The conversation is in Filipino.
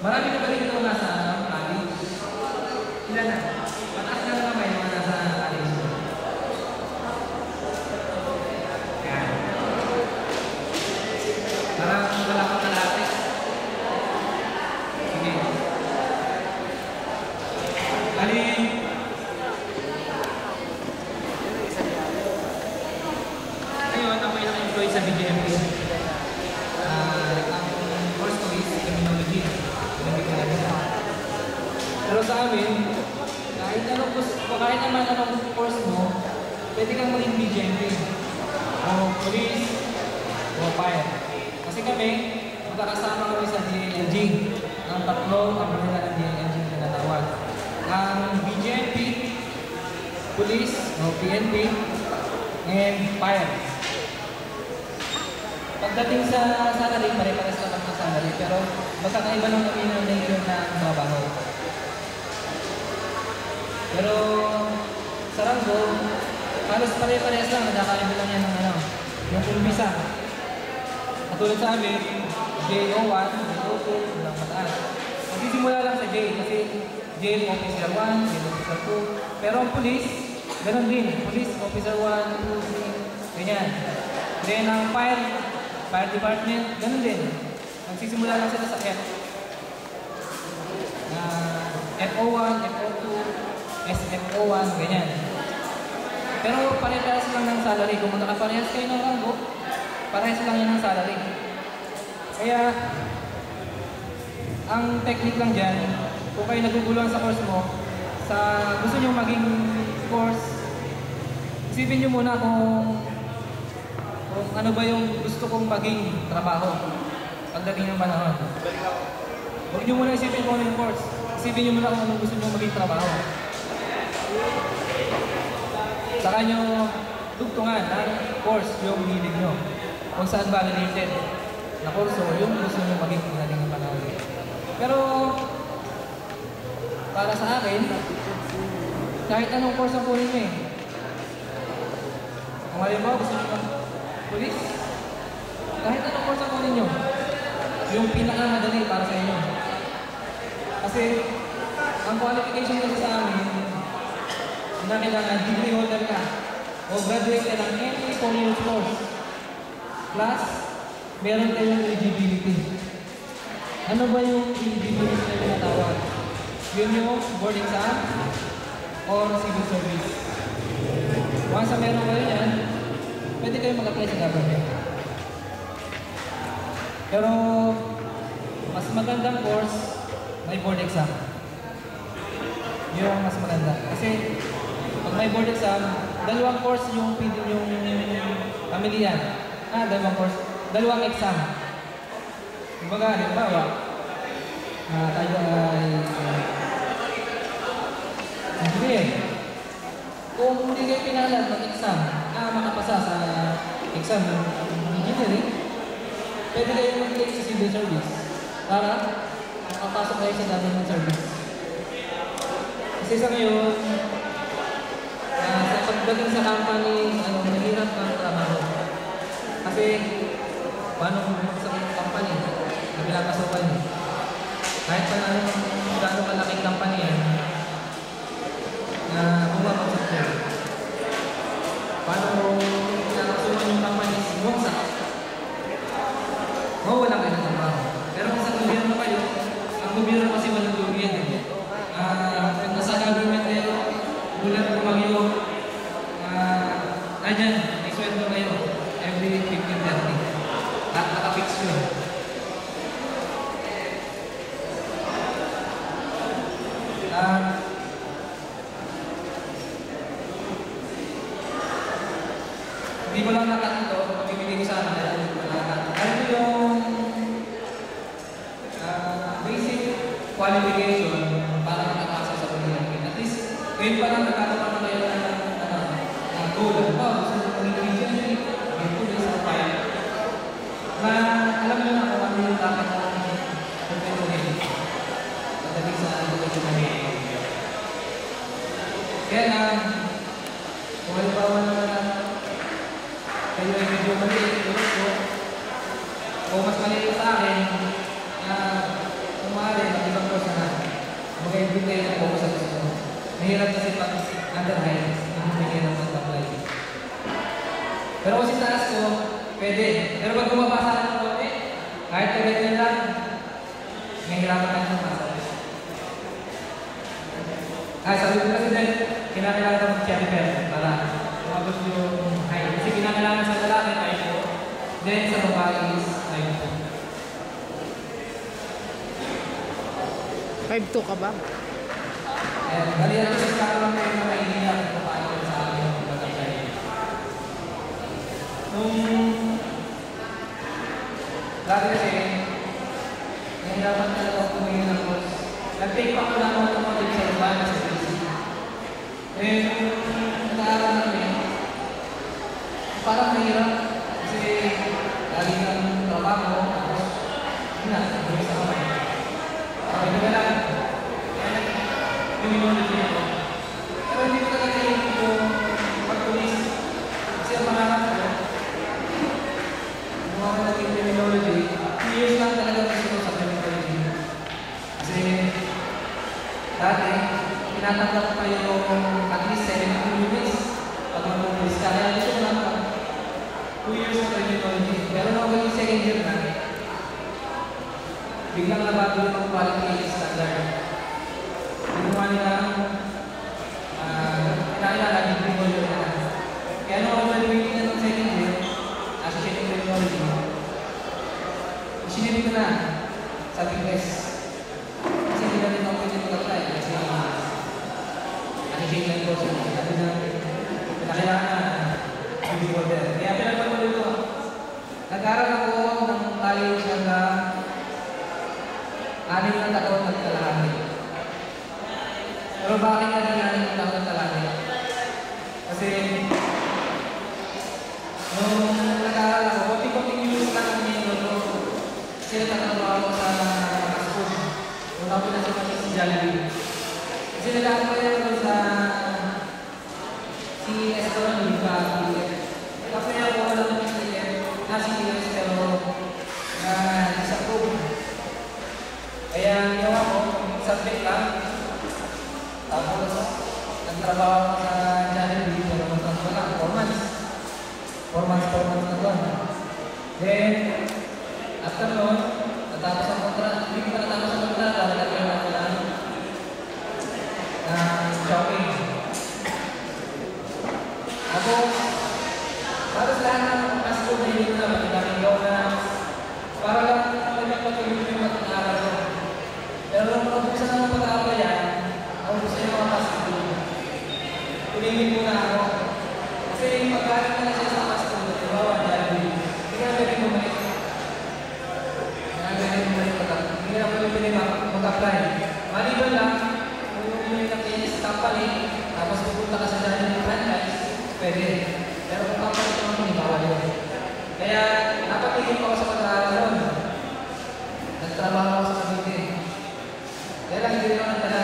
Marami na ba dito nasa college? Ilan na? Mataas na naman yung mga nasa college. Yan. Parang malapit na natin. Sige. Alin? Ngayon, ako yung naka-employ sa BGMP. Ang course ko is criminology. Pero sa amin, kahit naman anong course mo, pwede kang maging BGMP. O police, o fire. Kasi kami, magkakasama kami sa DLNG. Ang tatlo, ang nila ng DLNG na natawag. Ang BGMP, police, o PNP, and fire. Pagdating sa salary, pare-pares naman ang salary, pero magkakaiba lang kami ng nature ng trabaho. Pero sa Rango, halos pare-pares lang, nagkakaiba lang yan ng yung pulbisa. Katulad sa amin, JO1, JO2, walang mataas. Magsisimula lang sa J, kasi J Officer 1, J Officer 2. Pero ang police, ganun din. Police Officer 1, 2, 3, ganyan. Then ang fire department, ganun din. Magsisimula lang sila sa F. FO1, FO2, SFO1, ganyan. Pero parehas lang ng salary. Kung magkakaparehas kayo ng rango, parehas lang yun ng salary. Kaya, ang technique lang dyan, kung kayo naguguluhan sa course mo, sa gusto nyo maging course, isipin nyo muna kung ano ba yung gusto kong maging trabaho pagdating ng panahon. Huwag nyo muna isipin kung ano yung course. Isipin nyo muna kung ano gusto nyo maging trabaho. Saka nyo tugtungan ang course yung hilig nyo. Kung saan ba related na course o yung gusto nyo maging pagdating ng panahon. Pero para sa akin, kahit anong course ang kunin nyo eh. Kung halimbawa gusto nyo police, kahit anong course ang kunin nyo, yung pinakamadali para sa inyo. Kasi, ang qualification nyo sa amin, na kailangan degree holder ka o graduate ka ng any 4 years course. Plus, meron kayong eligibility. Ano ba yung eligibility na tinatawag? Yun yung board exam or civil service. Once na meron kayo yan, pwede kayo mag-apply sa government. Pero, mas magandang course, may board exam. Yun ang mas maganda. Kasi, pag may board exam, dalawang course yung pamilya. Dalawang course, dalawang exam. Kumbaga, halimbawa, tayo ay engineer. Kung hindi kayo pinahalan mag-exam, makapasa sa exam ng engineering, pwede kayo mag-take sa civil service para makapasok kayo sa government service. Kasi sa ngayon, sa pagdating sa company, mahirap ang trabaho. Kasi, paano kung bumagsak yung company na pinapasukan? Kahit pa gano'ng kalaking company na bumabagsak yun. Paano kung pinapasukan yung company bumagsak? Wala kayo ng trabaho. Pero kung sa gobyerno kayo, ang gobyerno kasi walang duyan kung nasa government kayo, ulan kumagyo, andyan, may sweldo kayo every 15-30. Nakaka-fix yun. Hindi ko lang nakatito, pag-ibigay ko sa akin, ano yung basic qualification para makapasa sa pagkakit. At least, ngayon pa lang nagkataon na kayo ng goal. Gusto nyo maging engineer, may police or fire. Na alam nyo na kung ano yung dapat ng pagkakit. Pagdating sa pagkakit. Kaya kung halimbawa naman kayo ay medyo maliit, o mas maliit sa akin, na umari, kung si taas ko, pwede. Pero pag bumabasa ka ng konti, kahit na ganyan lang, mahirapan ka ng masa. Sabi ko kasi din, kinakailangan ng champion para umabot yung height. Kasi kinakailangan sa lalaki, height ko. Then sa babae is height ko. 5'2" ka ba? Bali na kasi karoon kayo na mainiyak kung paano sa akin yung butterfly. Nung dati kasi, nahirapan talaga ako kumain ng course. Nag-take pa ko lang ako ng mga sa urbana sa BC. Eh, nag-aaral namin, parang mahirap kasi lagi ng trabaho, tapos yun na, nagawin sa kamay. Hindi ka lang, criminology ako. Pero hindi ko talaga yung pag-tulis. Kasi ang pangarap ko, kung ako naging criminology, 2 years lang talaga gusto ko sa criminology. Kasi dati, tinatanggap ko yung at least 7 units pag mag-tulis ka. Kaya gusto ko lang 2 years sa criminology. Pero nung ako yung second year na, biglang nabago yung quality standard. Ginawa nila kinakilala yung criminology na. Kaya nung ako naliwin na ng second year, associate in criminology, isinili ko na sa Big-S. Kasi hindi na rin ako pwede mag-apply. Kasi associate lang ko siya. Sabi na, kinakilala na yung order. Kaya pinagpatuloy ko. Nag-aaral ako ng college hanggang 6 na taon nagkalahati. Pero bakit naging 6 na taon nagkalahati? Kasi nung nag-aaral ako, konti-konting news lang ang nilo ko. Kasi nagtatrabaho ako sa school. Nung ako pinasok si Jollibee. Kasi nag-aaral ko sa CES ko lang yung CES. Tapos niya ako wala ng CES, na CES pero disapprove. Kaya ginawa ko, subject lang. Tapos, nagtrabaho ako sa Jollibee, pero magtrabaho ko lang, 4 months. 4 months na doon. Then, after noon, natapos ang kontrata. Hindi ko pa natapos ang kontrata, nalagyan ako lang shopping. Tapos, tapos lahat ng pasko na yun na, magandang yonas, para lang magpatuloy yung mag-aaral ko. Pero nung mag-umpisa ng pag-aaral yan, ako gusto yung mga pasko. Tumingin muna ako. Kasi yung pag-aaral na siya sa pasko, bawa Jollibee, hindi nga pwede bumalik. Hindi nga pwede mag-apply. Maliban lang, kung yung nakinis company, tapos pupunta ka sa Jollibee franchise, pwede. Pero kung company ito naman, bawal yun. Kaya, napatigil ako sa pag-aaral nun. Nagtrabaho ako sa Cavite. Kaya lang, hindi naman talaga